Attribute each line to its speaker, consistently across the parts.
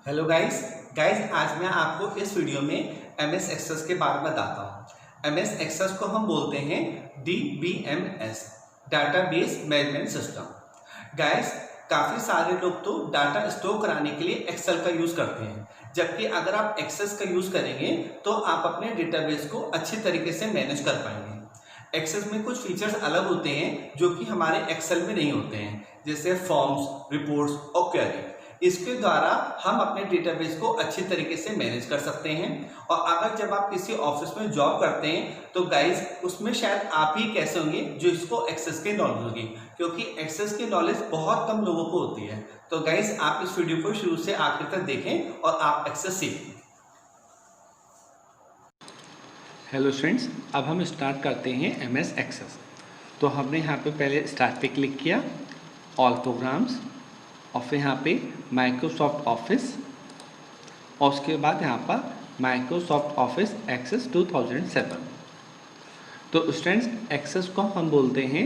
Speaker 1: Hello guys आज मैं आपको इस वीडियो में एमएस एक्सेस के बारे में बताता हूँ। एमएस एक्सेस को हम बोलते हैं DBMS, database management system. Guys काफ़ी सारे लोग तो डाटा स्टोर कराने के लिए एक्सेल का यूज़ करते हैं, जबकि अगर आप एक्सेस का यूज़ करेंगे तो आप अपने डेटाबेस को अच्छी तरीके से मैनेज कर पाएंगे। एक्सेस में कुछ फीचर्स अलग होते हैं जो कि हमारे एक्सेल में नहीं होते हैं, जैसे फॉर्म्स, रिपोर्ट्स और क्वेरी। इसके द्वारा हम अपने डेटाबेस को अच्छी तरीके से मैनेज कर सकते हैं। और अगर जब आप किसी ऑफिस में जॉब करते हैं तो गाइज उसमें शायद आप ही कैसे होंगे जो इसको एक्सेस की नॉलेज होगी, क्योंकि एक्सेस की नॉलेज बहुत कम लोगों को होती है। तो गाइज आप इस वीडियो को शुरू से आखिर तक देखें और आप एक्सेस सीखें।
Speaker 2: हेलो स्टूडेंट्स, अब हम स्टार्ट करते हैं एमएस एक्सेस। तो हमने यहाँ पे पहले स्टार्ट पे क्लिक किया, ऑल प्रोग्राम्स, और फिर यहाँ पे माइक्रोसॉफ्ट ऑफिस, और उसके बाद यहाँ पर माइक्रोसॉफ्ट ऑफिस एक्सेस 2007। तो स्टूडेंट्स एक्सेस को हम बोलते हैं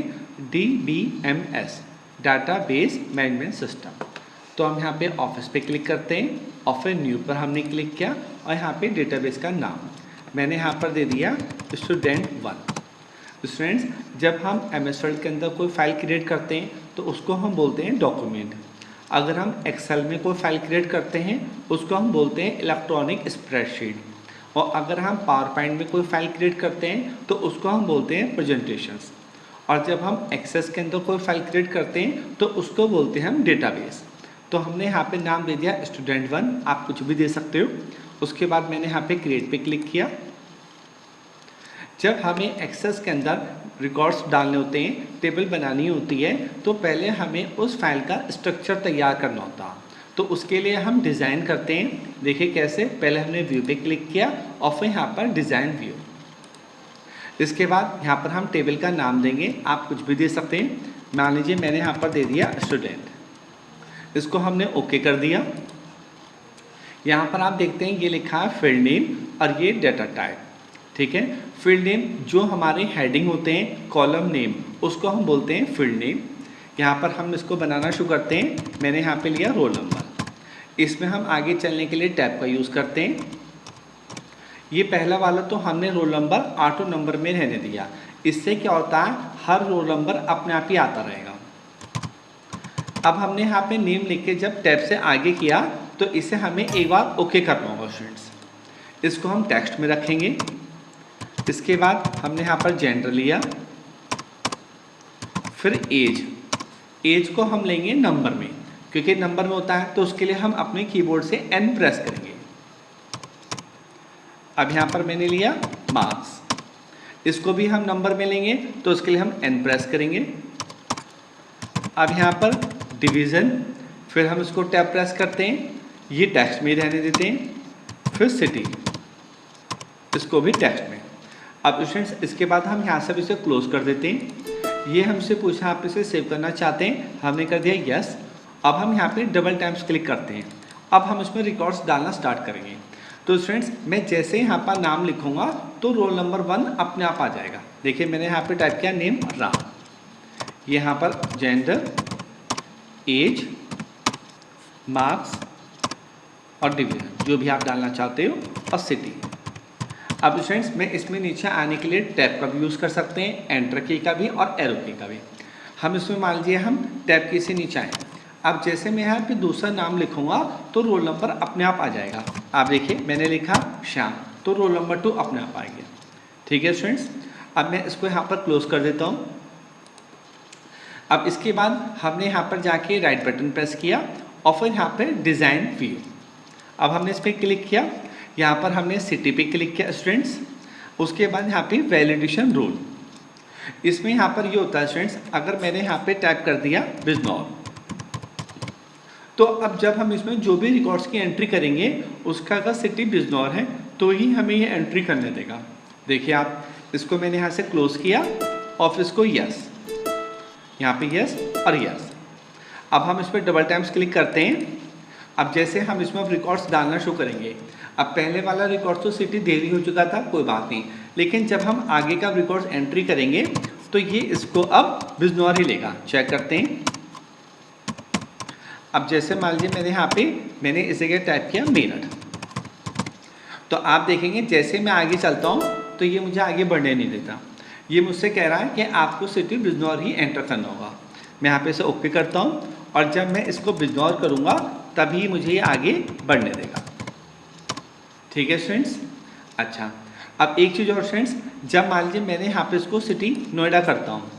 Speaker 2: DBMS, डाटाबेस मैनेजमेंट सिस्टम। तो हम यहाँ पे ऑफिस पे क्लिक करते हैं और फिर न्यू पर हमने क्लिक किया और यहाँ पे डेटाबेस का नाम मैंने यहाँ पर दे दिया स्टूडेंट 1। स्टूडेंट्स जब हम एमएस वर्ड के अंदर कोई फाइल क्रिएट करते हैं तो उसको हम बोलते हैं डॉक्यूमेंट। अगर हम एक्सेल में कोई फाइल क्रिएट करते हैं उसको हम बोलते हैं इलेक्ट्रॉनिक स्प्रेडशीट। और अगर हम पावर पॉइंट में कोई फाइल क्रिएट करते हैं तो उसको हम बोलते हैं प्रेजेंटेशंस। और जब हम एक्सेस के अंदर कोई फाइल क्रिएट करते हैं तो उसको बोलते हैं हम डेटाबेस। तो हमने यहाँ पे नाम दे दिया स्टूडेंट 1, आप कुछ भी दे सकते हो। उसके बाद मैंने यहाँ पे क्रिएट पे क्लिक किया। जब हमें एक्सेस के अंदर रिकॉर्ड्स डालने होते हैं, टेबल बनानी होती है, तो पहले हमें उस फाइल का स्ट्रक्चर तैयार करना होता है। तो उसके लिए हम डिज़ाइन करते हैं। देखिए कैसे, पहले हमने व्यू पे क्लिक किया और फिर यहाँ पर डिज़ाइन व्यू। इसके बाद यहाँ पर हम टेबल का नाम देंगे, आप कुछ भी दे सकते हैं। मान लीजिए मैंने यहाँ पर दे दिया स्टूडेंट। इसको हमने ओके कर दिया। यहाँ पर आप देखते हैं ये लिखा है फील्ड नेम और ये डेटा टाइप, ठीक है। फील्ड नेम जो हमारे हेडिंग होते हैं, कॉलम नेम, उसको हम बोलते हैं फील्ड नेम। यहाँ पर हम इसको बनाना शुरू करते हैं। मैंने यहाँ पे लिया रोल नंबर। इसमें हम आगे चलने के लिए टैब का यूज़ करते हैं। ये पहला वाला तो हमने रोल नंबर ऑटो नंबर में रहने दिया। इससे क्या होता है, हर रोल नंबर अपने आप ही आता रहेगा। अब हमने यहाँ पे नेम लिख के जब टैब से आगे किया तो इसे हमें एक बार ओके करना होगा स्टूडेंट्स। इसको हम टेक्स्ट में रखेंगे। इसके बाद हमने यहाँ पर जेंडर लिया, फिर एज को हम लेंगे नंबर में, क्योंकि नंबर में होता है। तो उसके लिए हम अपने कीबोर्ड से N प्रेस करेंगे। अब यहाँ पर मैंने लिया मार्क्स, इसको भी हम नंबर में लेंगे, तो उसके लिए हम N प्रेस करेंगे। अब यहाँ पर डिवीज़न, फिर हम इसको टैब प्रेस करते हैं, ये टेक्स्ट में रहने देते हैं। फिर सिटी, इसको भी टेक्स्ट में। अब स्टूडेंट्स इसके बाद हम यहाँ से इसे क्लोज कर देते हैं। ये हमसे पूछा आप इसे सेव करना चाहते हैं, हमने कर दिया यस। अब हम यहाँ पे डबल टाइम्स क्लिक करते हैं। अब हम इसमें रिकॉर्ड्स डालना स्टार्ट करेंगे। तो स्टूडेंट्स मैं जैसे यहाँ पर नाम लिखूँगा तो रोल नंबर 1 अपने आप आ जाएगा। देखिए मैंने यहाँ पर टाइप किया नेम राम, यहाँ पर जेंडर, एज, मार्क्स और डिवीज़न, जो भी आप डालना चाहते हो, और सिटी। अब स्टूडेंट्स मैं इसमें नीचे आने के लिए टैब का भी यूज़ कर सकते हैं, एंटर की का भी और एरो की का भी। हम इसमें मान लीजिए हम टैब की से नीचे आए। अब जैसे मैं यहाँ पे दूसरा नाम लिखूँगा तो रोल नंबर अपने आप आ जाएगा। आप देखिए मैंने लिखा श्याम, तो रोल नंबर 2 अपने आप आ गया। ठीक है स्टूडेंट्स, अब मैं इसको यहाँ पर क्लोज कर देता हूँ। अब इसके बाद हमने यहाँ पर जाके राइट बटन प्रेस किया और फिर यहाँ पर डिज़ाइन व्यू। अब हमने इस पर क्लिक किया, यहाँ पर हमने सिटी पे क्लिक किया स्टूडेंट्स। उसके बाद यहाँ पे वैलिडेशन रूल, इसमें यहाँ पर ये होता है स्टूडेंट्स, अगर मैंने यहाँ पे टाइप कर दिया बिजनौर, तो अब जब हम इसमें जो भी रिकॉर्ड्स की एंट्री करेंगे उसका अगर सिटी बिजनौर है तो ही हमें ये एंट्री करने देगा। देखिए आप, इसको मैंने यहाँ से क्लोज किया और फिर इसको यस, यहाँ पे यस और यस। अब हम इस पर डबल टाइम्स क्लिक करते हैं। अब जैसे हम इसमें अब रिकॉर्ड्स डालना शुरू करेंगे। अब पहले वाला रिकॉर्ड तो सिटी देरी हो चुका था, कोई बात नहीं, लेकिन जब हम आगे का रिकॉर्ड्स एंट्री करेंगे तो ये इसको अब बिजनौर ही लेगा। चेक करते हैं। अब जैसे मान लीजिए मैंने इस जगह टाइप किया मेरठ, तो आप देखेंगे जैसे मैं आगे चलता हूँ तो ये मुझे आगे बढ़ने नहीं देता। ये मुझसे कह रहा है कि आपको सिटी बिजनौर ही एंटर करना होगा। मैं यहाँ पे इसे ओके करता हूँ और जब मैं इसको बिजनौर करूँगा तभी मुझे ये आगे बढ़ने देगा। ठीक है स्टूडेंट्स। अच्छा, अब एक चीज़ और स्टूडेंट्स, जब मान लीजिए मैंने यहाँ पे इसको सिटी नोएडा करता हूँ,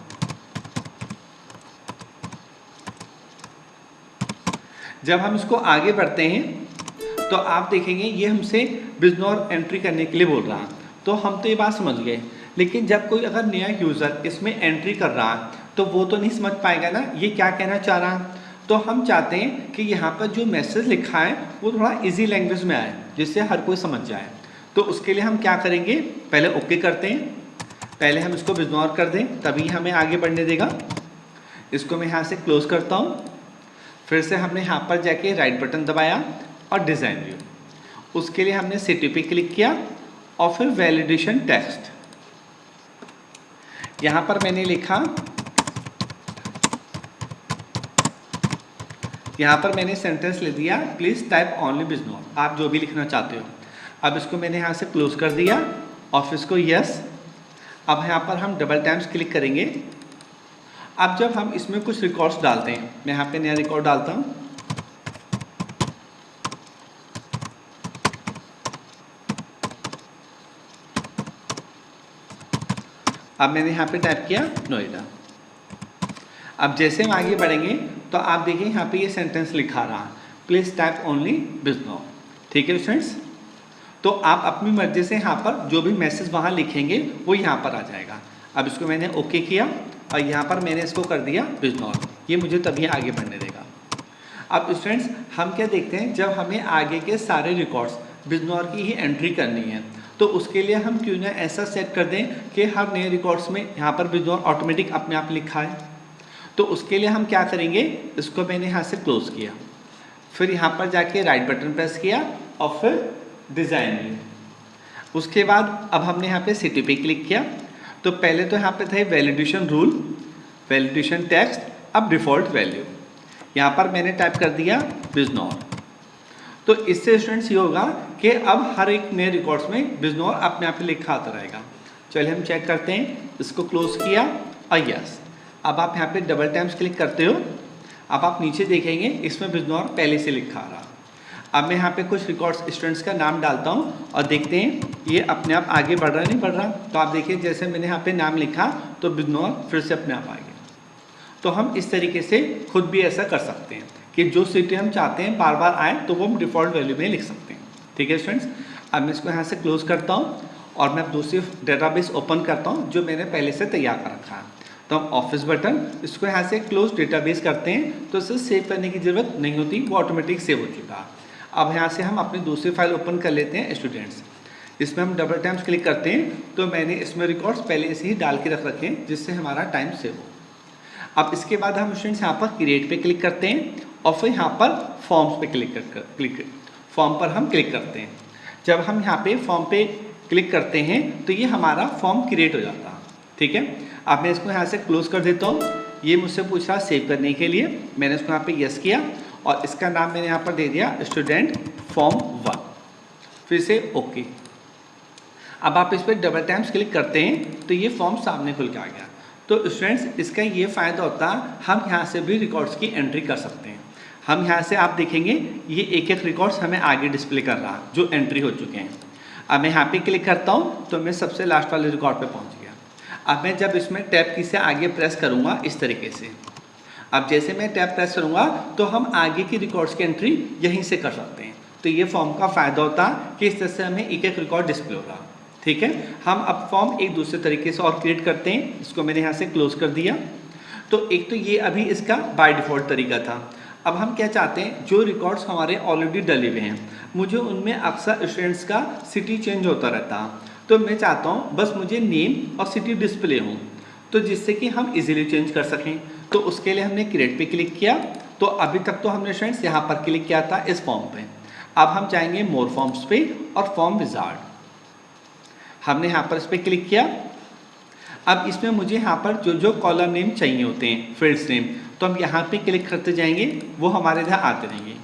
Speaker 2: जब हम इसको आगे बढ़ते हैं तो आप देखेंगे ये हमसे बिजनौर एंट्री करने के लिए बोल रहा है। तो हम तो ये बात समझ गए, लेकिन जब कोई अगर नया यूज़र इसमें एंट्री कर रहा है तो वो तो नहीं समझ पाएगा ना ये क्या कहना चाह रहा है। तो हम चाहते हैं कि यहाँ पर जो मैसेज लिखा है वो थोड़ा इजी लैंग्वेज में आए जिससे हर कोई समझ जाए। तो उसके लिए हम क्या करेंगे, पहले ओके करते हैं, पहले हम इसको बिजनौर कर दें तभी हमें आगे बढ़ने देगा। इसको मैं यहाँ से क्लोज करता हूँ, फिर से हमने यहाँ पर जाके राइट बटन दबाया और डिज़ाइन व्यू, उसके लिए हमने सिटी पे क्लिक किया और फिर वैलिडेशन टेक्स्ट, यहाँ पर मैंने लिखा, यहाँ पर मैंने सेंटेंस ले दिया प्लीज़ टाइप ओनली बिजनौर, आप जो भी लिखना चाहते हो। अब इसको मैंने यहाँ से क्लोज कर दिया और फिर इसको यस। अब यहाँ पर हम डबल टाइम्स क्लिक करेंगे। अब जब हम इसमें कुछ रिकॉर्ड्स डालते हैं, मैं यहाँ पे नया रिकॉर्ड डालता हूँ, अब मैंने यहाँ पे टाइप किया नोएडा। अब जैसे हम आगे बढ़ेंगे तो आप देखिए यहाँ पे ये सेंटेंस लिखा रहा है प्लीज़ टाइप ओनली बिजनौर। ठीक है फ्रेंड्स, तो आप अपनी मर्जी से यहाँ पर जो भी मैसेज वहाँ लिखेंगे वो यहाँ पर आ जाएगा। अब इसको मैंने ओके किया और यहाँ पर मैंने इसको कर दिया बिजनौर, ये मुझे तभी आगे बढ़ने देगा। अब स्टूडेंट्स हम क्या देखते हैं, जब हमें आगे के सारे रिकॉर्ड्स बिजनौर की ही एंट्री करनी है तो उसके लिए हम क्यों ना ऐसा सेट कर दें कि हर नए रिकॉर्ड्स में यहाँ पर बिजनौर ऑटोमेटिक अपने आप लिखा है। तो उसके लिए हम क्या करेंगे, इसको मैंने यहाँ से क्लोज किया, फिर यहाँ पर जाके राइट बटन प्रेस किया और फिर डिज़ाइन व्यू, उसके बाद अब हमने यहाँ पे सिटी पे क्लिक किया। तो पहले तो यहाँ पे थे वैलिडेशन रूल, वैलिडेशन टेक्स्ट, अब डिफ़ॉल्ट वैल्यू, यहाँ पर मैंने टाइप कर दिया बिजनौर। तो इससे स्टूडेंट्स ये होगा कि अब हर एक नए रिकॉर्ड्स में बिजनौर अपने आप ही लिखा आता रहेगा। चलिए हम चेक करते हैं, इसको क्लोज किया और यस। अब आप यहाँ पे डबल टाइम्स क्लिक करते हो, अब आप नीचे देखेंगे इसमें बिजनौर पहले से लिखा आ रहा। अब मैं यहाँ पे कुछ रिकॉर्ड्स स्टूडेंट्स का नाम डालता हूँ और देखते हैं ये अपने आप आगे बढ़ रहा है नहीं बढ़ रहा। तो आप देखिए जैसे मैंने यहाँ पे नाम लिखा तो बिजनौर फिर से अपने आप आ गया। तो हम इस तरीके से खुद भी ऐसा कर सकते हैं कि जो सिटी हम चाहते हैं बार बार आए तो वो हम डिफ़ॉल्ट वैल्यू में लिख सकते हैं। ठीक है स्टूडेंट्स, अब मैं इसको यहाँ से क्लोज करता हूँ और मैं दूसरी डेटाबेस ओपन करता हूँ जो मैंने पहले से तैयार कर रखा है। तो हम ऑफिस बटन, इसको यहाँ से क्लोज डेटाबेस करते हैं तो इसे सेव करने की ज़रूरत नहीं होती, वो ऑटोमेटिक सेव हो चुका। अब यहाँ से हम अपनी दूसरी फाइल ओपन कर लेते हैं स्टूडेंट्स, इसमें हम डबल टाइम्स क्लिक करते हैं। तो मैंने इसमें रिकॉर्ड्स पहले से ही डाल के रख रखे हैं जिससे हमारा टाइम सेव हो। अब इसके बाद हम स्टूडेंट्स यहाँ पर क्रिएट पे क्लिक करते हैं और फिर यहाँ पर फॉर्म्स पे फॉर्म पर हम क्लिक करते हैं। जब हम यहाँ पे फॉर्म पे क्लिक करते हैं तो ये हमारा फॉर्म क्रिएट हो जाता है। ठीक है, अब मैं इसको यहाँ से क्लोज कर देता हूँ। ये मुझसे पूछ रहा सेव करने के लिए, मैंने इसको यहाँ पे यस किया और इसका नाम मैंने यहाँ पर दे दिया स्टूडेंट फॉर्म 1, फिर से ओके। अब आप इस पर डबल टाइम्स क्लिक करते हैं तो ये फॉर्म सामने खुल के आ गया। तो स्टूडेंट्स इसका ये फ़ायदा होता है, हम यहाँ से भी रिकॉर्ड्स की एंट्री कर सकते हैं। हम यहाँ से आप देखेंगे ये एक एक रिकॉर्ड्स हमें आगे डिस्प्ले कर रहा है जो एंट्री हो चुके हैं। अब मैं यहाँ पे क्लिक करता हूँ तो मैं सबसे लास्ट वाले रिकॉर्ड पे पहुँच गया। अब मैं जब इसमें टैब की से आगे प्रेस करूँगा इस तरीके से, अब जैसे मैं टैब प्रेस करूँगा तो हम आगे की रिकॉर्ड्स की एंट्री यहीं से कर सकते हैं। तो ये फॉर्म का फ़ायदा होता है कि इस तरह से हमें एक एक रिकॉर्ड डिस्प्ले हो रहा। ठीक है, हम अब फॉर्म एक दूसरे तरीके से और क्रिएट करते हैं। इसको मैंने यहाँ से क्लोज कर दिया। तो एक तो ये अभी इसका बाय डिफ़ॉल्ट तरीका था। अब हम क्या चाहते हैं, जो रिकॉर्ड्स हमारे ऑलरेडी डले हुए हैं, मुझे उनमें अक्सर स्टूडेंट्स का सिटी चेंज होता रहता है। तो मैं चाहता हूँ बस मुझे नेम और सिटी डिस्प्ले हों, तो जिससे कि हम इजीली चेंज कर सकें। तो उसके लिए हमने क्रिएट पे क्लिक किया। तो अभी तक तो हमने स्टूडेंट्स यहाँ पर क्लिक किया था इस फॉर्म पे। अब हम जाएंगे मोर फॉर्म्स पे और फॉर्म विजार्ड, हमने यहाँ पर इस पर क्लिक किया। अब इसमें मुझे यहाँ पर जो जो कॉलम नेम चाहिए होते हैं, फील्ड्स नेम, तो हम यहाँ पे क्लिक करते जाएंगे, वो हमारे इधर आते रहेंगे।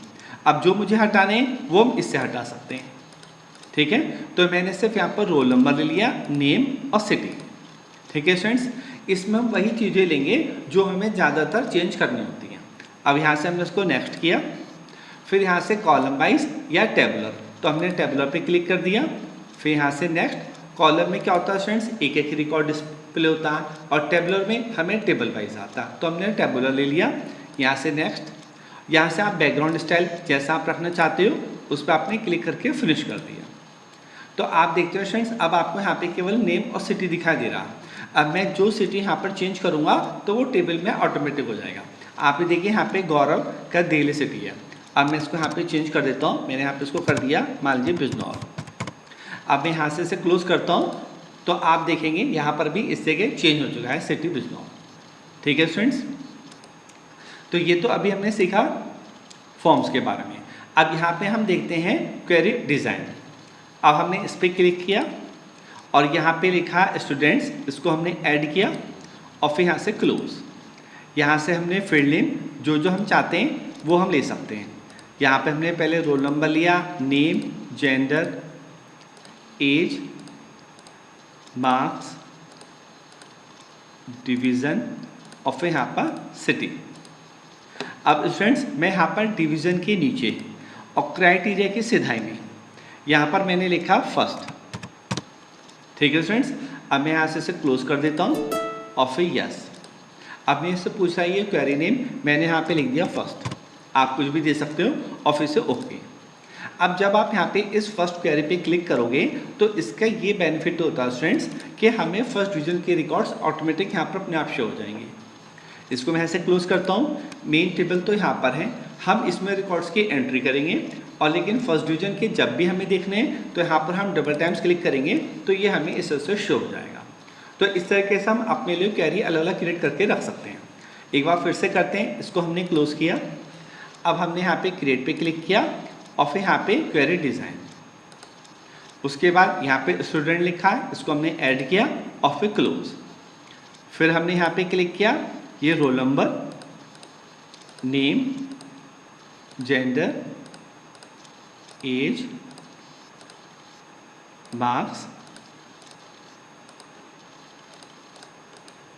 Speaker 2: अब जो मुझे हटाने हैं वो हम इससे हटा सकते हैं, ठीक है। तो मैंने सिर्फ यहाँ पर रोल नंबर ले लिया, नेम और सिटी, ठीक है स्टूडेंट्स। इसमें हम वही चीज़ें लेंगे जो हमें ज़्यादातर चेंज करनी होती हैं। अब यहाँ से हमने उसको नेक्स्ट किया, फिर यहाँ से कॉलम वाइज या टेबुलर, तो हमने टेबुलर पे क्लिक कर दिया। फिर यहाँ से नेक्स्ट, कॉलम में क्या होता है स्टूडेंट्स, एक एक रिकॉर्ड डिस्प्ले होता है, और टेबुलर में हमें टेबल वाइज आता है, तो हमने टेबुलर ले लिया। यहाँ से नेक्स्ट, यहाँ से आप बैकग्राउंड स्टाइल जैसा आप रखना चाहते हो उस पर आपने क्लिक करके फिनिश कर दिया। तो आप देखते हो स्टूडेंट्स, अब आपको यहाँ पे केवल नेम और सिटी दिखाई दे रहा। अब मैं जो सिटी यहाँ पर चेंज करूँगा तो वो टेबल में ऑटोमेटिक हो जाएगा। आप ये देखिए यहाँ पे गौरव का दिल्ली सिटी है। अब मैं इसको यहाँ पे चेंज कर देता हूँ, मैंने यहाँ पे इसको कर दिया मान लीजिए बिजनौर। अब मैं यहाँ से इसे क्लोज करता हूँ तो आप देखेंगे यहाँ पर भी इस जगह चेंज हो चुका है सिटी बिजनौर, ठीक है स्टूडेंट्स। तो ये तो अभी हमने सीखा फॉर्म्स के बारे में। अब यहाँ पे हम देखते हैं क्वेरी डिज़ाइन। अब हमने इस पर क्लिक किया और यहाँ पे लिखा स्टूडेंट्स, इसको हमने ऐड किया और फिर यहाँ से क्लोज। यहाँ से हमने फील्ड नेम जो जो हम चाहते हैं वो हम ले सकते हैं। यहाँ पे हमने पहले रोल नंबर लिया, name, gender, age, marks, division और फिर यहाँ पर सिटी। अब स्टूडेंट्स मैं यहाँ पर डिवीज़न के नीचे और क्राइटेरिया की सिधाई में यहाँ पर मैंने लिखा फर्स्ट, ठीक है स्टूडेंट्स। अब मैं यहाँ से इसे क्लोज कर देता हूँ और फिर यस। अब मैं इससे पूछा ये क्वेरी नेम, मैंने यहाँ पे लिख दिया फर्स्ट, आप कुछ भी दे सकते हो और फिर से ओके। अब जब आप यहाँ पे इस फर्स्ट क्वेरी पे क्लिक करोगे तो इसका ये बेनिफिट होता है स्टूडेंट्स कि हमें फर्स्ट डिवीजन के रिकॉर्ड्स ऑटोमेटिक यहाँ पर अपने आप शो हो जाएंगे। इसको मैं ऐसे क्लोज करता हूँ। मेन टेबल तो यहाँ पर है, हम इसमें रिकॉर्ड्स की एंट्री करेंगे और लेकिन फर्स्ट डिवीजन के जब भी हमें देखने हैं तो यहाँ पर हम डबल टाइम्स क्लिक करेंगे तो ये हमें इस तरह से शो हो जाएगा। तो इस तरीके से हम अपने लिए क्वेरी अलग अलग क्रिएट करके रख सकते हैं। एक बार फिर से करते हैं, इसको हमने क्लोज किया। अब हमने यहाँ पे क्रिएट पे क्लिक किया और फिर यहाँ पे क्वेरी डिज़ाइन, उसके बाद यहाँ पे स्टूडेंट लिखा है, इसको हमने ऐड किया और फिर क्लोज। फिर हमने यहाँ पे क्लिक किया, ये roll number, name, gender, age, marks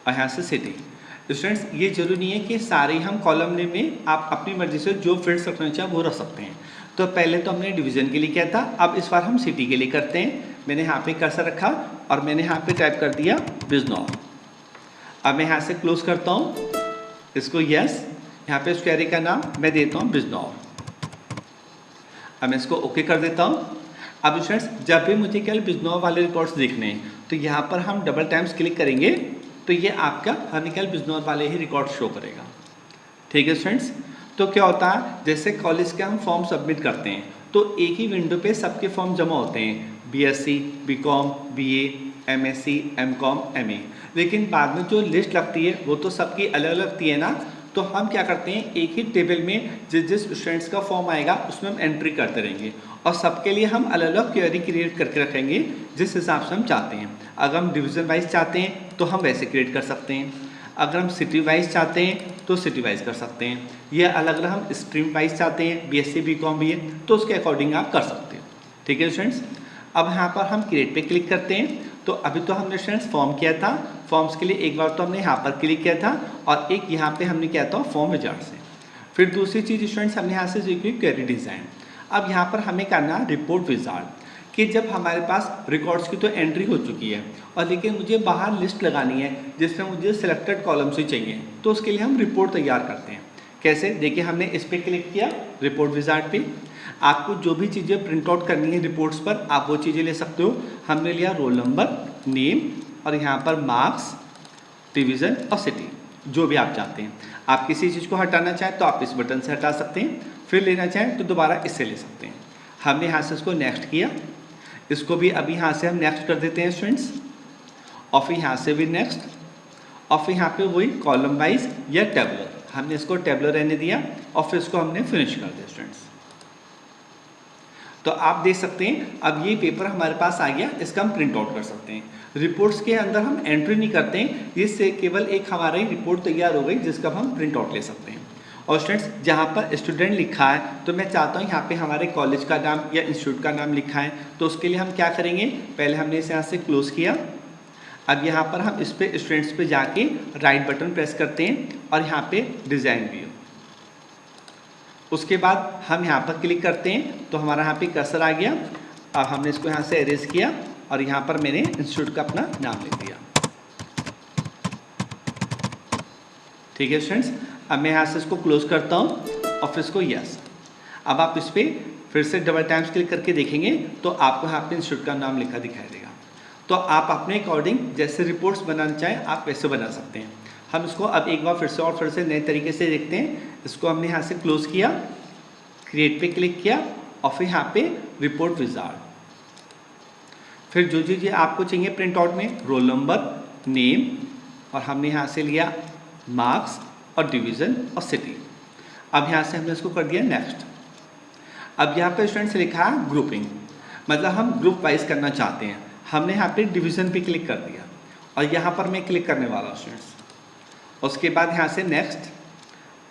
Speaker 2: और यहाँ से सिटी। स्टूडेंट्स ये जरूरी नहीं है कि सारे हम कॉलम में आप अपनी मर्जी से जो फील्ड्स रखना चाहें वो रख सकते हैं। तो पहले तो हमने डिवीज़न के लिए किया था, अब इस बार हम सिटी के लिए करते हैं। मैंने यहाँ पे कर्सर रखा और मैंने यहाँ पे टाइप कर दिया बिजनौर। अब मैं यहाँ से क्लोज करता हूँ इसको, यस। यहाँ पे उस क्वेरी का नाम मैं देता हूँ बिजनौर। अब मैं इसको ओके कर देता हूँ। अब स्टूडेंट्स जब भी मुझे केवल बिजनौर वाले रिकॉर्ड्स देखने हैं तो यहाँ पर हम डबल टाइम्स क्लिक करेंगे तो ये आपका हमें केवल बिजनौर वाले ही रिकॉर्ड शो करेगा, ठीक है स्टूडेंट्स। तो क्या होता है, जैसे कॉलेज के हम फॉर्म सबमिट करते हैं तो एक ही विंडो पे सबके फॉर्म जमा होते हैं, BSc, BCom, BA, MSc, MCom, MA. लेकिन बाद में जो लिस्ट लगती है वो तो सबकी अलग अलग लगती है ना। तो हम क्या करते हैं, एक ही टेबल में जिस स्टूडेंट्स का फॉर्म आएगा उसमें हम एंट्री करते रहेंगे और सबके लिए हम अलग अलग क्वेरी क्रिएट करके रखेंगे जिस हिसाब से हम चाहते हैं। अगर हम डिवीज़न वाइज चाहते हैं तो हम वैसे क्रिएट कर सकते हैं, अगर हम सिटी वाइज चाहते हैं तो सिटी वाइज कर सकते हैं, या अलग अलग हम स्ट्रीम वाइज चाहते हैं, बीएससी, बीकॉम, बीए, तो उसके अकॉर्डिंग आप कर सकते हो, ठीक है स्टूडेंट्स। अब यहाँ पर हम क्रिएट पे क्लिक करते हैं। तो अभी तो हमने स्टूडेंट्स फॉर्म किया था, फॉर्म्स के लिए एक बार तो हमने यहाँ पर क्लिक किया था और एक यहाँ पे हमने किया था फॉर्म विजार्ड से। फिर दूसरी चीज़ स्टूडेंट्स हमने यहाँ से सीखी क्वेरी डिज़ाइन। अब यहाँ पर हमें करना रिपोर्ट विजार्ड, कि जब हमारे पास रिकॉर्ड्स की तो एंट्री हो चुकी है और लेकिन मुझे बाहर लिस्ट लगानी है जिसमें मुझे सिलेक्टेड कॉलम्स ही चाहिए, तो उसके लिए हम रिपोर्ट तैयार करते हैं। कैसे, देखिए हमने इस पर क्लिक किया रिपोर्ट विजार्ड पे। आपको जो भी चीज़ें प्रिंट आउट करनी है रिपोर्ट्स पर आप वो चीज़ें ले सकते हो। हमने लिया रोल नंबर, नेम और यहाँ पर मार्क्स, डिवीज़न और सिटी, जो भी आप चाहते हैं। आप किसी चीज़ को हटाना चाहें तो आप इस बटन से हटा सकते हैं, फिर लेना चाहें तो दोबारा इससे ले सकते हैं। हमने यहाँ से इसको नेक्स्ट किया, इसको भी अभी यहाँ से हम नेक्स्ट कर देते हैं स्टूडेंट्स, और फिर यहाँ से भी नेक्स्ट, और फिर यहाँ पे वही कॉलम वाइज या टेबलर, हमने इसको टेबलर रहने दिया और फिर इसको हमने फिनिश कर दिया स्टूडेंट्स। तो आप देख सकते हैं अब ये पेपर हमारे पास आ गया, इसका हम प्रिंट आउट कर सकते हैं। रिपोर्ट्स के अंदर हम एंट्री नहीं करते हैं, इससे केवल एक हमारी रिपोर्ट तैयार हो गई जिसका हम प्रिंट आउट ले सकते हैं। और स्टूडेंट्स जहाँ पर स्टूडेंट लिखा है तो मैं चाहता हूँ यहाँ पे हमारे कॉलेज का नाम या इंस्टीट्यूट का नाम लिखा है, तो उसके लिए हम क्या करेंगे, पहले हमने इसे यहाँ से क्लोज किया। अब यहाँ पर हम इस पर स्टूडेंट्स पे जाके राइट बटन प्रेस करते हैं और यहाँ पे डिज़ाइन व्यू, उसके बाद हम यहाँ पर क्लिक करते हैं तो हमारा यहाँ पे कर्सर आ गया। अब हमने इसको यहाँ से एरेज किया और यहाँ पर मैंने इंस्टीट्यूट का अपना नाम लिख दिया। ठीक है स्टूडेंट्स, अब मैं यहाँ से इसको क्लोज करता हूँ और फिर इसको यस। अब आप इस पर फिर से डबल टाइम्स क्लिक करके देखेंगे तो आपको यहाँ पे इंस्टीट्यूट का नाम लिखा दिखाई देगा। तो आप अपने अकॉर्डिंग जैसे रिपोर्ट्स बनाना चाहें आप वैसे बना सकते हैं। हम इसको अब एक बार फिर से नए तरीके से देखते हैं। इसको हमने यहाँ से क्लोज किया, क्रिएट पे क्लिक किया और फिर यहाँ पे रिपोर्ट विजार्ड, फिर जो चीज़ें आपको चाहिए प्रिंट आउट में, रोल नंबर, नेम, और हमने यहाँ से लिया मार्क्स और डिवीज़न और सिटी। अब यहाँ से हमने इसको कर दिया नेक्स्ट। अब यहाँ पे स्टूडेंट्स लिखा है ग्रुपिंग, मतलब हम ग्रुप वाइज करना चाहते हैं। हमने यहाँ पे डिवीज़न पे क्लिक कर दिया और यहाँ पर मैं क्लिक करने वाला हूँ स्टूडेंट्स। उसके बाद यहाँ से नेक्स्ट,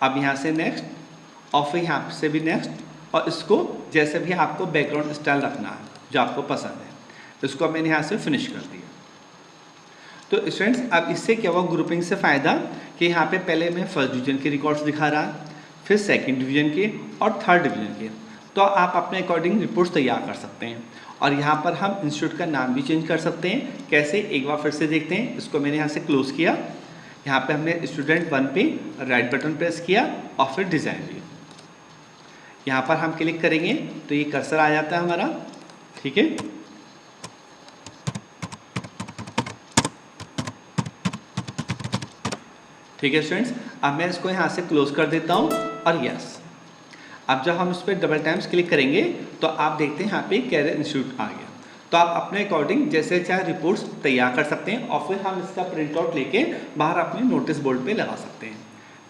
Speaker 2: अब यहाँ से नेक्स्ट और फिर यहाँ से भी नेक्स्ट, और इसको जैसे भी आपको बैकग्राउंड स्टाइल रखना है जो आपको पसंद है, इसको मैंने यहाँ से फिनिश कर दिया। तो स्टूडेंट्स अब इससे क्या हुआ ग्रुपिंग से फ़ायदा कि यहाँ पे पहले मैं फर्स्ट डिवीज़न के रिकॉर्ड्स दिखा रहा, फिर सेकंड डिवीज़न के और थर्ड डिवीज़न के, तो आप अपने अकॉर्डिंग रिपोर्ट्स तैयार कर सकते हैं। और यहाँ पर हम इंस्टीट्यूट का नाम भी चेंज कर सकते हैं। कैसे, एक बार फिर से देखते हैं। इसको मैंने यहाँ से क्लोज किया, यहाँ पे हमने स्टूडेंट 1 पे राइट बटन प्रेस किया और फिर डिज़ाइन व्यू, यहाँ पर हम क्लिक करेंगे तो ये कर्सर आ जाता है हमारा। ठीक है, ठीक है स्टूडेंट्स, अब मैं इसको यहाँ से क्लोज कर देता हूँ और यस। अब जब हम इस पर डबल टाइम्स क्लिक करेंगे तो आप देखते हैं यहाँ पे कैरियर इंस्टीट्यूट आ गया। तो आप अपने अकॉर्डिंग जैसे चाहे रिपोर्ट्स तैयार कर सकते हैं और फिर हम इसका प्रिंट आउट लेके बाहर अपने नोटिस बोर्ड पे लगा सकते हैं।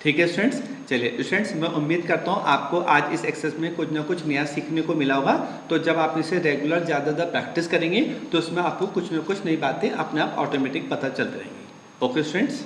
Speaker 2: ठीक है स्टूडेंट्स, चलिए स्टूडेंट्स मैं उम्मीद करता हूँ आपको आज इस एक्सरसाइज में कुछ ना कुछ नया सीखने को मिला होगा। तो जब आप इसे रेगुलर ज़्यादा प्रैक्टिस करेंगे तो उसमें आपको कुछ ना कुछ नई बातें अपने आप ऑटोमेटिक पता चलती रहेंगी। Okay students.